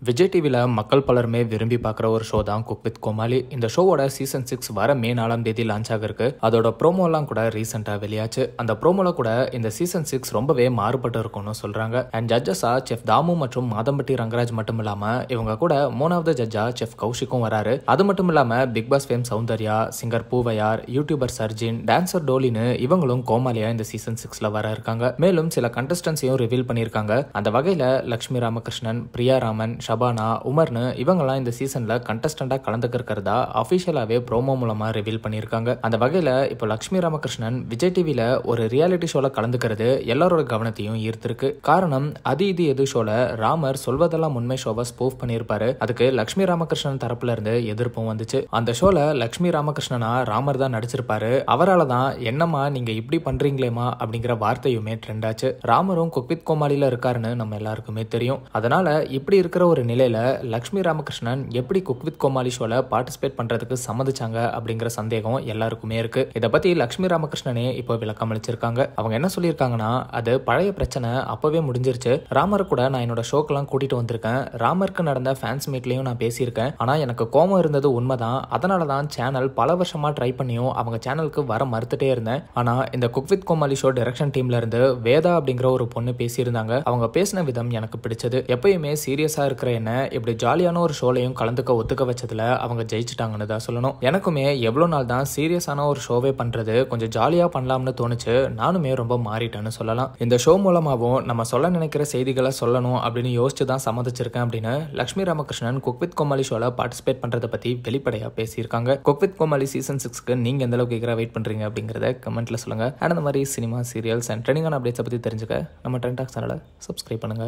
விஜய் டிவியில் மக்கள் பலருமே விரும்பி பார்க்குற ஒரு ஷோ தான் குக் வித் கோமாளி. இந்த ஷோவோட சீசன் 6 வர மே 4ஆம் தேதி லான்ச் ஆகிருக்கு. அதோட ப்ரோமோலாம் கூட ரீசெண்டாக வெளியாச்சு. அந்த ப்ரோமோல கூட இந்த சீசன் 6 ரொம்பவே மாறுபட்டு இருக்கும்னு சொல்றாங்க. அண்ட் ஜட்ஜஸா செஃப் தாமு மற்றும் மாதம்பட்டி ரங்கராஜ் மட்டும் இல்லாம இவங்க கூட 3வது ஜட்ஜா செஃப் கௌஷிக்கும் வராரு. அது மட்டும் இல்லாம Big Boss fame Soundarya, singer Poovaiyar, YouTuber Sarjin, dancer டோலின்னு இவங்களும் கோமாளியா இந்த சீசன் 6ல வர இருக்காங்க. மேலும் சில கண்டஸ்டன்ஸையும் ரிவீல் பண்ணியிருக்காங்க. அந்த வகையில லட்சுமி ராமகிருஷ்ணன், பிரியா ராமன், ஷபானா, உமர்னு இவங்கெல்லாம் இந்த சீசன்ல கண்டஸ்டண்டா கலந்துக்கிறதா அபிஷியலாவே ப்ரோமோ மூலமா ரிவீல் பண்ணியிருக்காங்க. அந்த வகையில இப்போ லட்சுமி ராமகிருஷ்ணன் விஜய் டிவில ஒரு ரியாலிட்டி ஷோல கலந்துக்கிறது எல்லாரோட கவனத்தையும் ஈர்த்திருக்கு. காரணம் அது இது எது ஷோல ராமர் சொல்வதெல்லாம் உண்மை ஷோவை ஸ்பூஃப் பண்ணியிருப்பாரு. அதுக்கு லட்சுமி ராமகிருஷ்ணன் தரப்புல இருந்து எதிர்ப்பும் வந்துச்சு. அந்த ஷோல லட்சுமி ராமகிருஷ்ணனா ராமர் தான் நடிச்சிருப்பாரு. அவரால் தான் என்னம்மா நீங்க இப்படி பண்றீங்களேமா அப்படிங்கிற வார்த்தையுமே ட்ரெண்ட் ஆச்சு. ராமரும் குக் வித் கோமாளில இருக்காருன்னு நம்ம எல்லாருக்குமே தெரியும். அதனால இப்படி இருக்கிற ஒரு நிலையில லட்சுமி ராமகிருஷ்ணன் எப்படி குக் வித் கோமாளி ஷோல பார்ட்டிசிபேட் பண்றதுக்கு சம்மதிச்சாங்க அப்படிங்கிற சந்தேகம் எல்லாருக்குமே இருக்கு. இதை பத்தி லட்சுமி ராமகிருஷ்ணனே இப்போ விளக்கம் அளிச்சிருக்காங்க. அவங்க என்ன சொல்லியிருக்காங்கன்னா, அது பழைய பிரச்சனை அப்பவே முடிஞ்சிருச்சு. ராமர் கூட நான் என்னோட ஷோக்கெல்லாம் கூட்டிட்டு வந்திருக்கேன். ராமருக்கு நடந்த ஃபேன்ஸ் மீட்லயும் நான் பேசியிருக்கேன். ஆனா எனக்கு கோபம் இருந்தது உண்மைதான். அதனாலதான் சேனல் பல வருஷமா ட்ரை பண்ணியும் அவங்க சேனலுக்கு வர மறுத்துட்டே இருந்தேன். ஆனா இந்த cook with Comali show direction டீம்ல இருந்து வேதா அப்படிங்கிற ஒரு பொண்ணு பேசியிருந்தாங்க. அவங்க பேசின விதம் எனக்கு பிடிச்சது. எப்பயுமே சீரியஸா இருக்கிற என்ன இப்படி ஜாலியான ஒரு ஷோலையும் கலந்துக்க ஒத்துக்க வச்சதுல அவங்க ஜெயிச்சுட்டாங்கன்னு தான் சொல்லணும். எனக்குமே எவ்வளவு நாள் தான் சீரியஸான ஒரு ஷோவே பண்றது, கொஞ்சம் ஜாலியா பண்ணலாம்னு தோணுச்சு. நானுமே ரொம்ப மாறிட்டேன்னு சொல்லலாம். இந்த ஷோ மூலமாவும் நம்ம சொல்ல நினைக்கிற செய்திகளை சொல்லணும் அப்படின்னு யோசிச்சு தான் சம்மதிச்சிருக்கேன் அப்படின்னு லட்சுமி ராமகிருஷ்ணன் குக் வித் கோமாளி ஷோல பார்ட்டிசிபேட் பண்றதை பத்தி வெளிப்படையா பேசியிருக்காங்க. குக் வித் கோமாளி சீசன் 6க்கு நீங்க எந்த அளவுக்கு கேட்கிற வெயிட் பண்றீங்க அப்படிங்கறத கமெண்ட்ல சொல்லுங்க. அந்த மாதிரி சினிமா, சீரியல்ஸ் அண்ட் ட்ரெண்டிங்கான அப்டேட்ஸ் பத்தி தெரிஞ்சுக்க நம்ம ட்ரெண்ட் டாக்ஸ் சேனலை சப்ஸ்கிரைப் பண்ணுங்க.